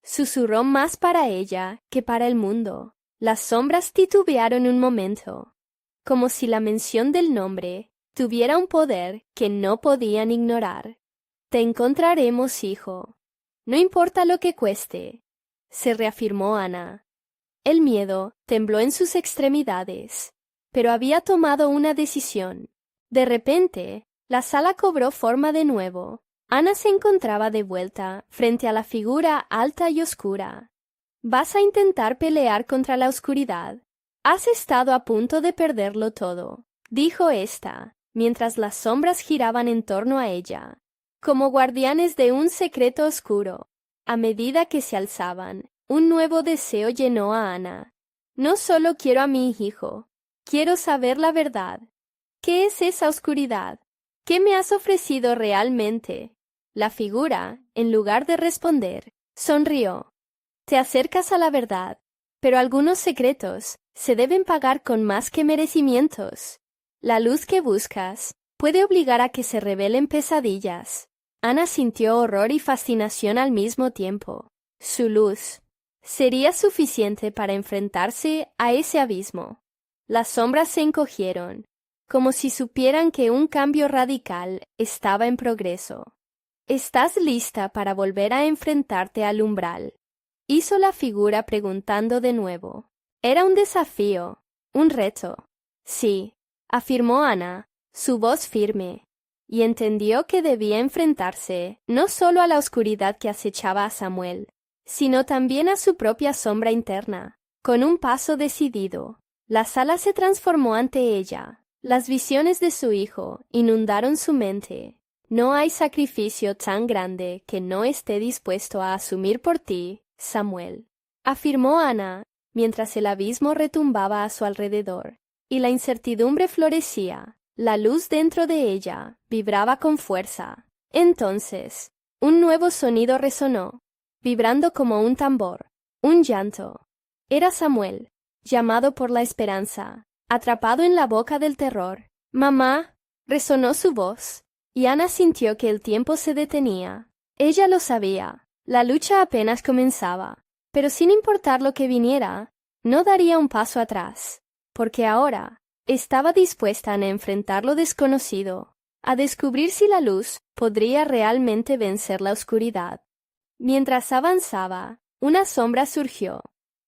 Susurró más para ella que para el mundo. Las sombras titubearon un momento, como si la mención del nombre tuviera un poder que no podían ignorar. Te encontraremos, hijo. No importa lo que cueste, se reafirmó Ana. El miedo tembló en sus extremidades, pero había tomado una decisión. De repente, la sala cobró forma de nuevo. Ana se encontraba de vuelta frente a la figura alta y oscura. ¿Vas a intentar pelear contra la oscuridad? Has estado a punto de perderlo todo, dijo ésta, mientras las sombras giraban en torno a ella, como guardianes de un secreto oscuro. A medida que se alzaban, un nuevo deseo llenó a Ana. No solo quiero a mi hijo, quiero saber la verdad. ¿Qué es esa oscuridad? ¿Qué me has ofrecido realmente? La figura, en lugar de responder, sonrió. Te acercas a la verdad, pero algunos secretos se deben pagar con más que merecimientos. La luz que buscas puede obligar a que se revelen pesadillas. Ana sintió horror y fascinación al mismo tiempo. Su luz sería suficiente para enfrentarse a ese abismo. Las sombras se encogieron, como si supieran que un cambio radical estaba en progreso. ¿Estás lista para volver a enfrentarte al umbral?, hizo la figura preguntando de nuevo. Era un desafío, un reto. Sí, afirmó Ana, su voz firme, y entendió que debía enfrentarse no solo a la oscuridad que acechaba a Samuel, sino también a su propia sombra interna. Con un paso decidido, la sala se transformó ante ella. Las visiones de su hijo inundaron su mente. No hay sacrificio tan grande que no esté dispuesto a asumir por ti, Samuel, afirmó Ana, mientras el abismo retumbaba a su alrededor, y la incertidumbre florecía. La luz dentro de ella vibraba con fuerza. Entonces, un nuevo sonido resonó, vibrando como un tambor, un llanto. Era Samuel, llamado por la esperanza, atrapado en la boca del terror. «Mamá», resonó su voz, y Ana sintió que el tiempo se detenía. Ella lo sabía, la lucha apenas comenzaba, pero sin importar lo que viniera, no daría un paso atrás, porque ahora estaba dispuesta a enfrentar lo desconocido, a descubrir si la luz podría realmente vencer la oscuridad. Mientras avanzaba, una sombra surgió,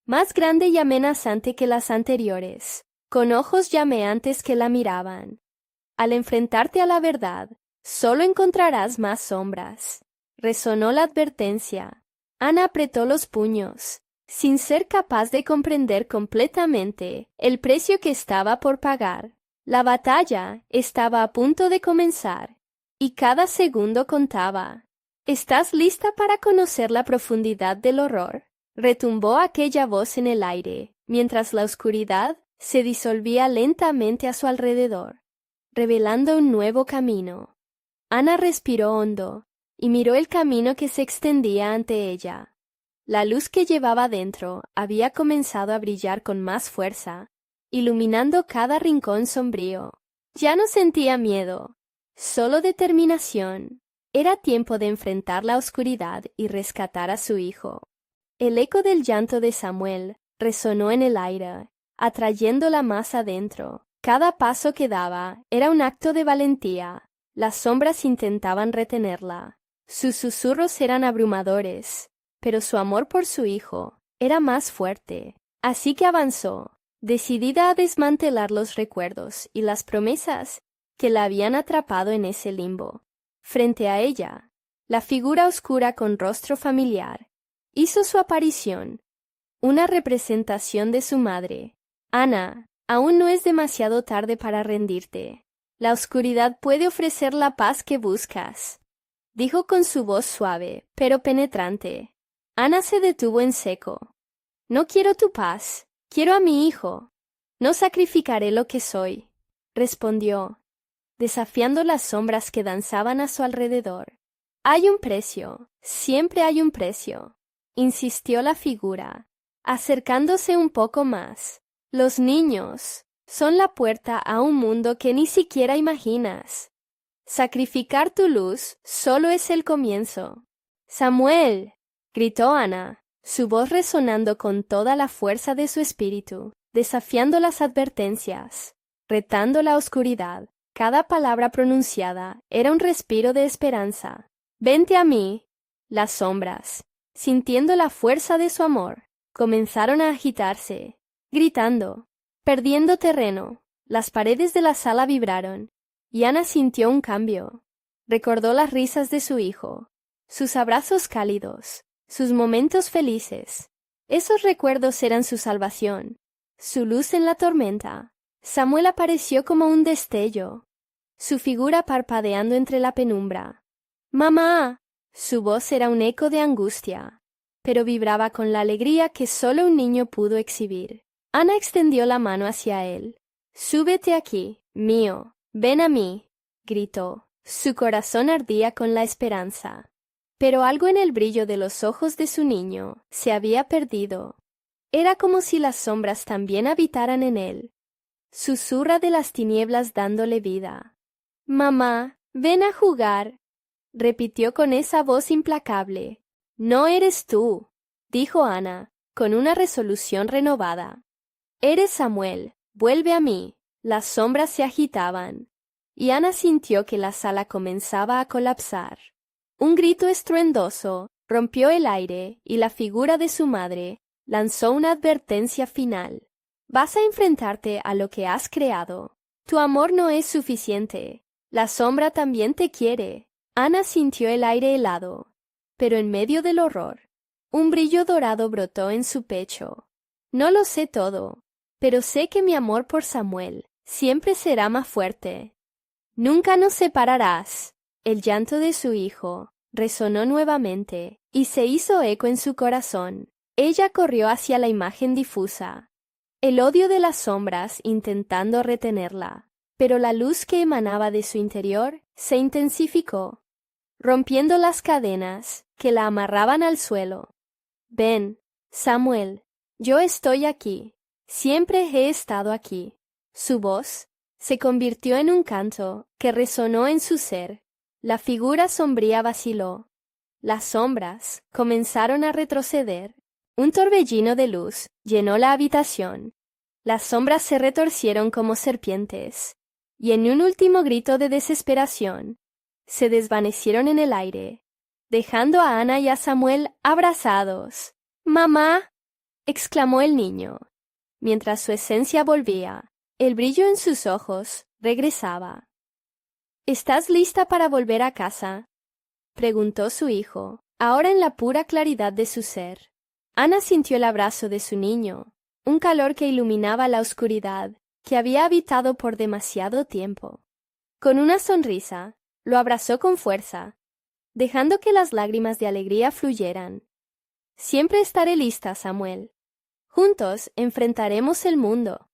más grande y amenazante que las anteriores, con ojos llameantes que la miraban. Al enfrentarte a la verdad, solo encontrarás más sombras. Resonó la advertencia. Ana apretó los puños, sin ser capaz de comprender completamente el precio que estaba por pagar. La batalla estaba a punto de comenzar, y cada segundo contaba. ¿Estás lista para conocer la profundidad del horror?, retumbó aquella voz en el aire, mientras la oscuridad se disolvía lentamente a su alrededor. revelando un nuevo camino. Ana respiró hondo y miró el camino que se extendía ante ella. La luz que llevaba dentro había comenzado a brillar con más fuerza, iluminando cada rincón sombrío. Ya no sentía miedo, solo determinación. Era tiempo de enfrentar la oscuridad y rescatar a su hijo. El eco del llanto de Samuel resonó en el aire, atrayéndola más adentro. Cada paso que daba era un acto de valentía. Las sombras intentaban retenerla. Sus susurros eran abrumadores, pero su amor por su hijo era más fuerte. Así que avanzó, decidida a desmantelar los recuerdos y las promesas que la habían atrapado en ese limbo. Frente a ella, la figura oscura con rostro familiar hizo su aparición, una representación de su madre. Ana, aún no es demasiado tarde para rendirte. La oscuridad puede ofrecer la paz que buscas, dijo con su voz suave, pero penetrante. Ana se detuvo en seco. No quiero tu paz, quiero a mi hijo. No sacrificaré lo que soy, respondió, desafiando las sombras que danzaban a su alrededor. Hay un precio, siempre hay un precio, insistió la figura, acercándose un poco más. Los niños son la puerta a un mundo que ni siquiera imaginas. Sacrificar tu luz solo es el comienzo. ¡Samuel!, gritó Ana, su voz resonando con toda la fuerza de su espíritu, desafiando las advertencias, retando la oscuridad. Cada palabra pronunciada era un respiro de esperanza. «Vente a mí». Las sombras, sintiendo la fuerza de su amor, comenzaron a agitarse, gritando, perdiendo terreno. Las paredes de la sala vibraron, y Ana sintió un cambio. Recordó las risas de su hijo, sus abrazos cálidos, sus momentos felices. Esos recuerdos eran su salvación, su luz en la tormenta. Samuel apareció como un destello, su figura parpadeando entre la penumbra. «¡Mamá!». Su voz era un eco de angustia, pero vibraba con la alegría que solo un niño pudo exhibir. Ana extendió la mano hacia él. «Súbete aquí, mío, ven a mí», gritó. Su corazón ardía con la esperanza. Pero algo en el brillo de los ojos de su niño se había perdido. Era como si las sombras también habitaran en él. Susurra de las tinieblas dándole vida. «Mamá, ven a jugar», repitió con esa voz implacable. «No eres tú», dijo Ana, con una resolución renovada. «Eres Samuel, vuelve a mí». Las sombras se agitaban, y Ana sintió que la sala comenzaba a colapsar. Un grito estruendoso rompió el aire y la figura de su madre lanzó una advertencia final. «Vas a enfrentarte a lo que has creado. Tu amor no es suficiente. La sombra también te quiere». Ana sintió el aire helado, pero en medio del horror, un brillo dorado brotó en su pecho. «No lo sé todo, pero sé que mi amor por Samuel siempre será más fuerte. Nunca nos separarás». El llanto de su hijo resonó nuevamente y se hizo eco en su corazón. Ella corrió hacia la imagen difusa, el odio de las sombras intentando retenerla, pero la luz que emanaba de su interior se intensificó, rompiendo las cadenas que la amarraban al suelo. «Ven, Samuel, yo estoy aquí, siempre he estado aquí». Su voz se convirtió en un canto que resonó en su ser. La figura sombría vaciló. Las sombras comenzaron a retroceder. Un torbellino de luz llenó la habitación. Las sombras se retorcieron como serpientes, y en un último grito de desesperación, se desvanecieron en el aire, dejando a Ana y a Samuel abrazados. «¡Mamá!», exclamó el niño, mientras su esencia volvía. El brillo en sus ojos regresaba. «¿Estás lista para volver a casa?», preguntó su hijo, ahora en la pura claridad de su ser. Ana sintió el abrazo de su niño, un calor que iluminaba la oscuridad que había habitado por demasiado tiempo. Con una sonrisa, lo abrazó con fuerza, dejando que las lágrimas de alegría fluyeran. «Siempre estaré lista, Samuel. Juntos enfrentaremos el mundo».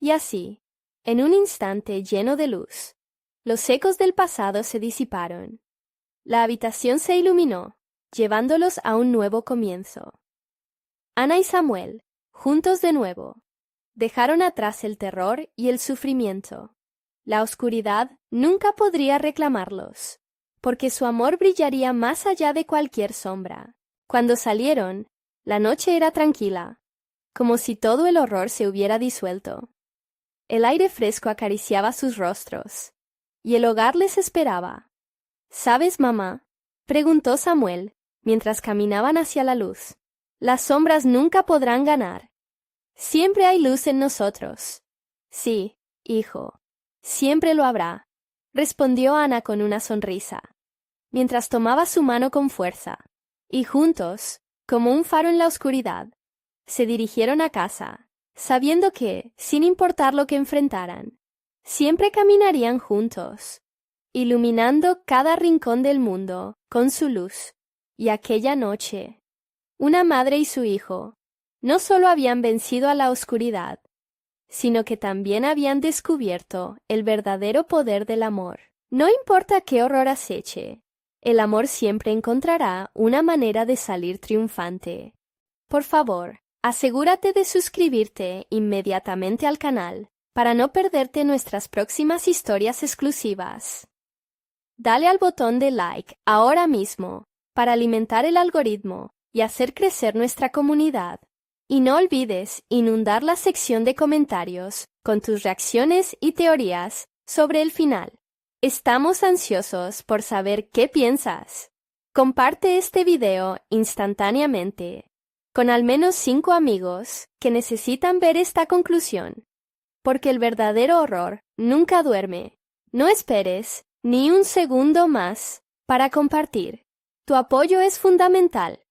Y así, en un instante lleno de luz, Los ecos del pasado se disiparon. La habitación se iluminó, llevándolos a un nuevo comienzo. Ana y Samuel, juntos de nuevo, dejaron atrás el terror y el sufrimiento. La oscuridad nunca podría reclamarlos, porque su amor brillaría más allá de cualquier sombra. Cuando salieron, la noche era tranquila, como si todo el horror se hubiera disuelto. El aire fresco acariciaba sus rostros, y el hogar les esperaba. ¿Sabes, mamá?, preguntó Samuel, mientras caminaban hacia la luz. Las sombras nunca podrán ganar. Siempre hay luz en nosotros. Sí, hijo, siempre lo habrá, respondió Ana con una sonrisa, mientras tomaba su mano con fuerza, y juntos, como un faro en la oscuridad, se dirigieron a casa, sabiendo que, sin importar lo que enfrentaran, siempre caminarían juntos, iluminando cada rincón del mundo con su luz. Y aquella noche, una madre y su hijo no solo habían vencido a la oscuridad, sino que también habían descubierto el verdadero poder del amor. No importa qué horror aceche, el amor siempre encontrará una manera de salir triunfante. Por favor, asegúrate de suscribirte inmediatamente al canal para no perderte nuestras próximas historias exclusivas. Dale al botón de like ahora mismo para alimentar el algoritmo y hacer crecer nuestra comunidad. Y no olvides inundar la sección de comentarios con tus reacciones y teorías sobre el final. Estamos ansiosos por saber qué piensas. Comparte este video instantáneamente con al menos 5 amigos que necesitan ver esta conclusión, porque el verdadero horror nunca duerme. No esperes ni un segundo más para compartir. Tu apoyo es fundamental.